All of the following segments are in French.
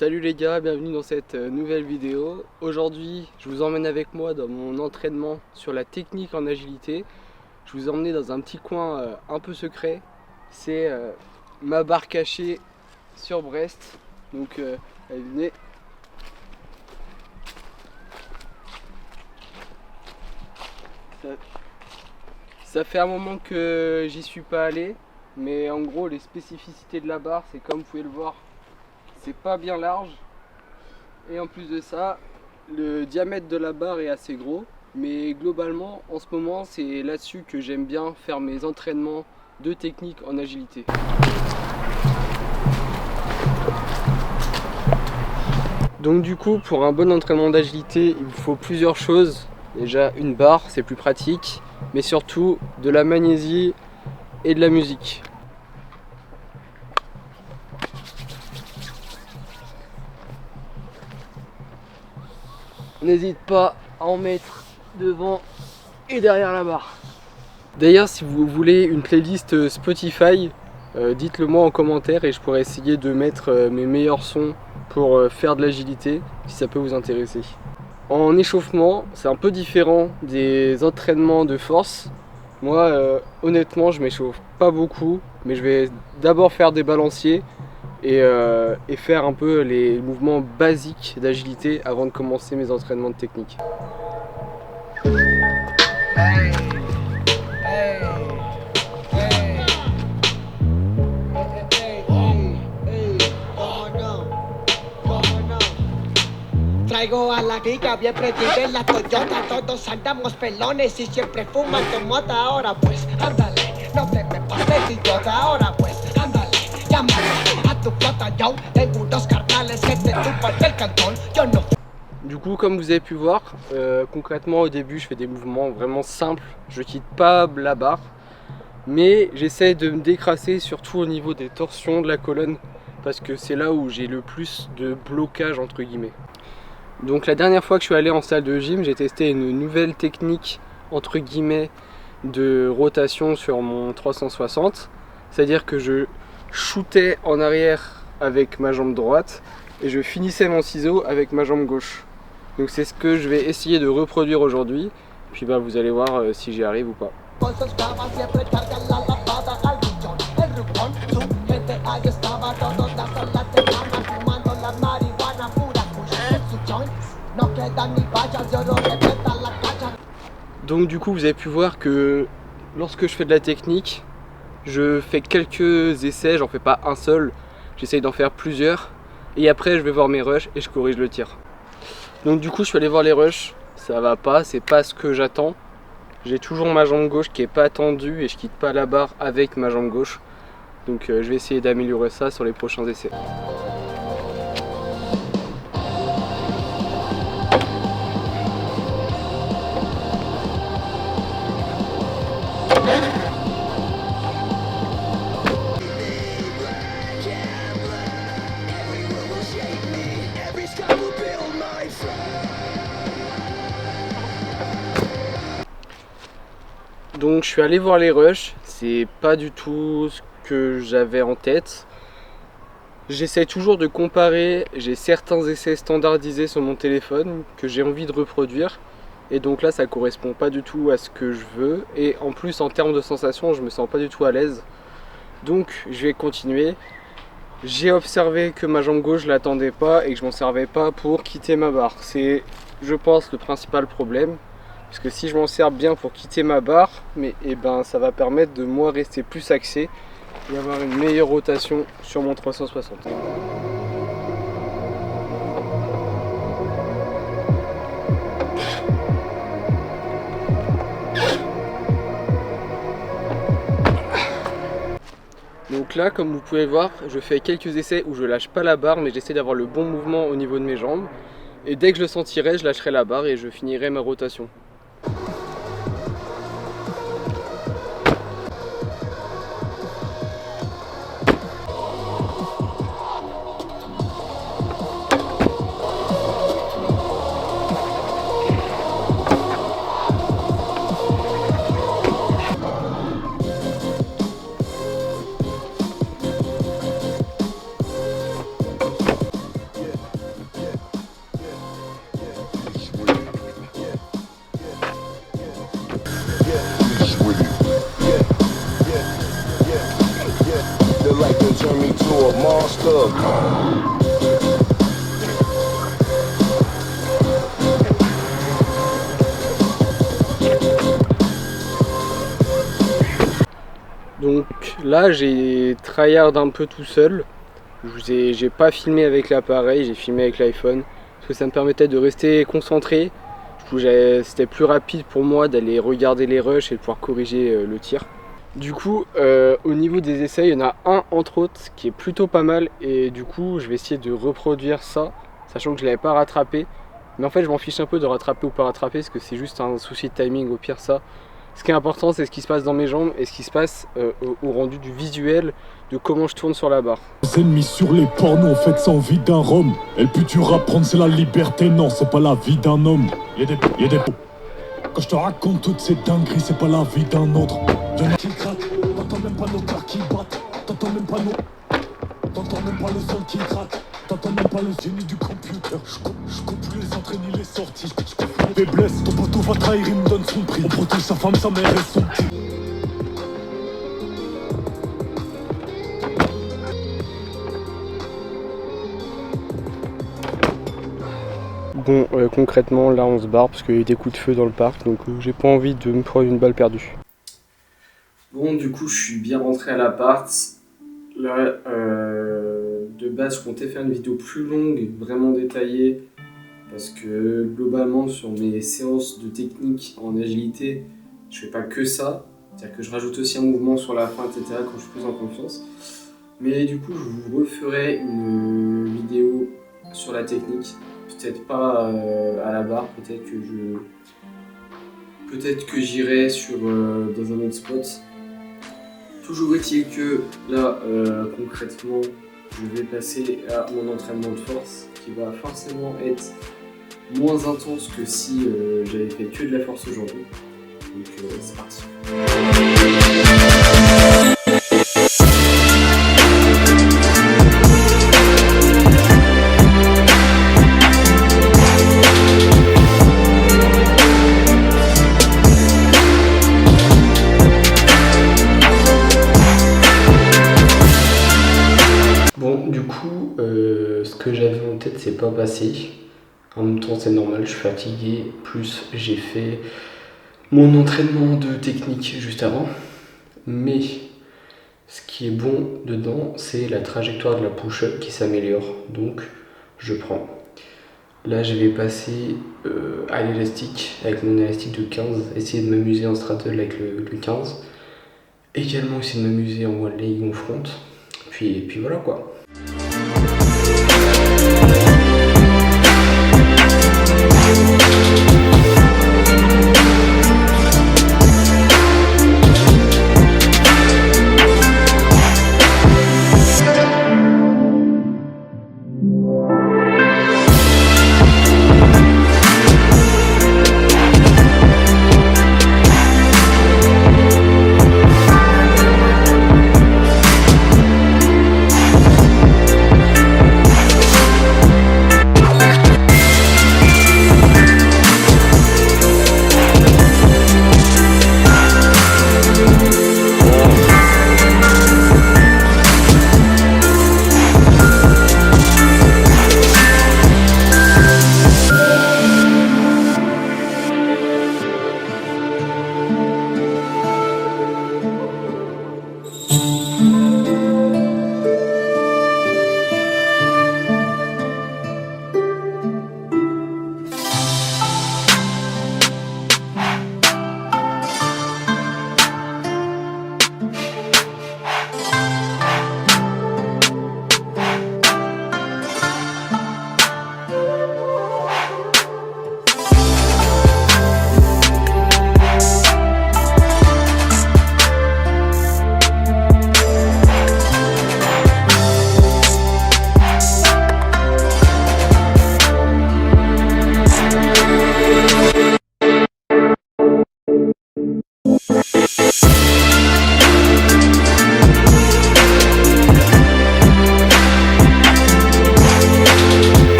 Salut les gars, bienvenue dans cette nouvelle vidéo. Aujourd'hui, je vous emmène avec moi dans mon entraînement sur la technique en agilité. Je vous ai emmené dans un petit coin un peu secret. C'est ma barre cachée sur Brest. Donc, allez, venez. Ça fait un moment que j'y suis pas allé. Mais en gros, les spécificités de la barre, c'est comme vous pouvez le voir, c'est pas bien large. Et en plus de ça, le diamètre de la barre est assez gros. Mais globalement, en ce moment, c'est là-dessus que j'aime bien faire mes entraînements de technique en agilité. Donc du coup, pour un bon entraînement d'agilité, il vous faut plusieurs choses. Déjà une barre, c'est plus pratique, mais surtout de la magnésie et de la musique. N'hésite pas à en mettre devant et derrière la barre. D'ailleurs, si vous voulez une playlist Spotify, dites-le moi en commentaire et je pourrais essayer de mettre mes meilleurs sons pour faire de l'agilité, si ça peut vous intéresser. En échauffement, c'est un peu différent des entraînements de force. Moi, honnêtement, je m'échauffe pas beaucoup, mais je vais d'abord faire des balanciers et faire un peu les mouvements basiques d'agilité avant de commencer mes entraînements de technique. Traigo a la giga bien prendida en la Toyota. Todos andamos pelones y siempre fumando mota. Ahora pues, ándale, no te me pases idiota. Ahora pues, ándale, llámale a tu flota. Yo tengo unos carnales que te chupan del cantón. Yo no. Du coup, comme vous avez pu voir, concrètement au début je fais des mouvements vraiment simples. Je quitte pas la barre, mais j'essaie de me décrasser surtout au niveau des torsions de la colonne parce que c'est là où j'ai le plus de blocage entre guillemets. Donc la dernière fois que je suis allé en salle de gym, j'ai testé une nouvelle technique entre guillemets de rotation sur mon 360. C'est-à-dire que je shootais en arrière avec ma jambe droite et je finissais mon ciseau avec ma jambe gauche. Donc c'est ce que je vais essayer de reproduire aujourd'hui. Puis vous allez voir si j'y arrive ou pas. Donc du coup vous avez pu voir que lorsque je fais de la technique, je fais quelques essais, j'en fais pas un seul, j'essaye d'en faire plusieurs et après je vais voir mes rushs et je corrige le tir. Donc du coup je suis allé voir les rushs, ça va pas, c'est pas ce que j'attends. J'ai toujours ma jambe gauche qui est pas tendue et je quitte pas la barre avec ma jambe gauche. Donc je vais essayer d'améliorer ça sur les prochains essais. Donc je suis allé voir les rushs, c'est pas du tout ce que j'avais en tête. J'essaie toujours de comparer, j'ai certains essais standardisés sur mon téléphone que j'ai envie de reproduire. Et donc là ça correspond pas du tout à ce que je veux. Et en plus en termes de sensations je me sens pas du tout à l'aise. Donc je vais continuer. J'ai observé que ma jambe gauche je l'attendais pas et que je m'en servais pas pour quitter ma barre. C'est je pense le principal problème. Parce que si je m'en sers bien pour quitter ma barre, ça va permettre de moi rester plus axé et avoir une meilleure rotation sur mon 360. Donc là, comme vous pouvez voir, je fais quelques essais où je lâche pas la barre, mais j'essaie d'avoir le bon mouvement au niveau de mes jambes. Et dès que je le sentirai, je lâcherai la barre et je finirai ma rotation. là j'ai tryhard un peu tout seul. J'ai pas filmé avec l'appareil, j'ai filmé avec l'iPhone parce que ça me permettait de rester concentré. Du coup, c'était plus rapide pour moi d'aller regarder les rushs et de pouvoir corriger le tir. Du coup, au niveau des essais, il y en a un entre autres qui est plutôt pas mal et du coup, je vais essayer de reproduire ça, sachant que je l'avais pas rattrapé. Mais en fait, je m'en fiche un peu de rattraper ou pas rattraper parce que c'est juste un souci de timing au pire ça. Ce qui est important, c'est ce qui se passe dans mes jambes et ce qui se passe au rendu du visuel de comment je tourne sur la barre. Les ennemis sur les pornos, faites sans vie d'un rhum. Et le but du apprendre, c'est la liberté, non, c'est pas la vie d'un homme. Y'a des Quand je te raconte toutes ces dingueries, c'est pas la vie d'un autre. Y'en a qui craquent, t'entends même pas nos cœurs qui battent. T'entends même pas le son qui craque. T'entends même pas le génie du computer. Je coupe plus les entrées ni les sorties. Je coupe les blesses, ton poteau va trahir, il me donne son prix. On protège sa femme, sa mère et son petit. Bon, concrètement, là on se barre parce qu'il y a eu des coups de feu dans le parc, donc j'ai pas envie de me prendre une balle perdue. Bon, du coup, je suis bien rentré à l'appart. Là, de base, je comptais faire une vidéo plus longue, vraiment détaillée, parce que globalement, sur mes séances de technique en agilité, je fais pas que ça. C'est-à-dire que je rajoute aussi un mouvement sur la fin, etc., quand je suis plus en confiance. Mais du coup, je vous referai une vidéo sur la technique. Peut-être pas à la barre, peut-être que j'irai dans un autre spot. Toujours est-il que là, concrètement, je vais passer à mon entraînement de force qui va forcément être moins intense que si j'avais fait que de la force aujourd'hui. Donc c'est parti. Bon, du coup, ce que j'avais en tête, c'est pas passé. En même temps, c'est normal, je suis fatigué. Plus, j'ai fait mon entraînement de technique juste avant. Mais ce qui est bon dedans, c'est la trajectoire de la push-up qui s'améliore. Donc, je prends. Là, je vais passer à l'élastique avec mon élastique de 15. Essayer de m'amuser en straddle avec le 15. Également, essayer de m'amuser en one leg ou front. Et puis voilà quoi.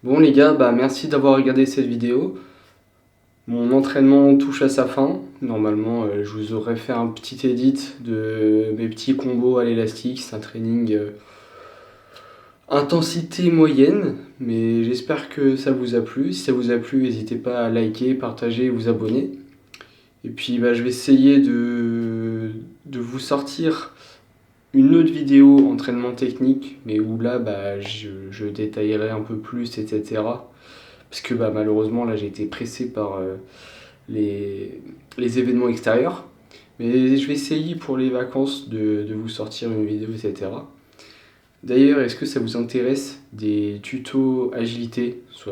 Bon les gars, merci d'avoir regardé cette vidéo. Mon entraînement touche à sa fin. Normalement, je vous aurais fait un petit edit de mes petits combos à l'élastique. C'est un training intensité moyenne, mais j'espère que ça vous a plu. Si ça vous a plu, n'hésitez pas à liker, partager et vous abonner. Et puis je vais essayer de vous sortir une autre vidéo entraînement technique, mais où là je détaillerai un peu plus, etc. Parce que malheureusement là j'ai été pressé par les événements extérieurs. Mais je vais essayer pour les vacances de vous sortir une vidéo, etc. D'ailleurs, est-ce que ça vous intéresse des tutos agilité sur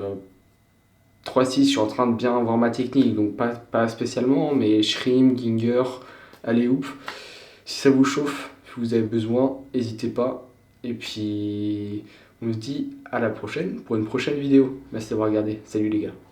3-6, je suis en train de bien voir ma technique, donc pas spécialement, mais shrimp, ginger, alley-oop. Si ça vous chauffe, si vous avez besoin, n'hésitez pas. Et puis, on se dit à la prochaine pour une prochaine vidéo. Merci d'avoir regardé. Salut les gars.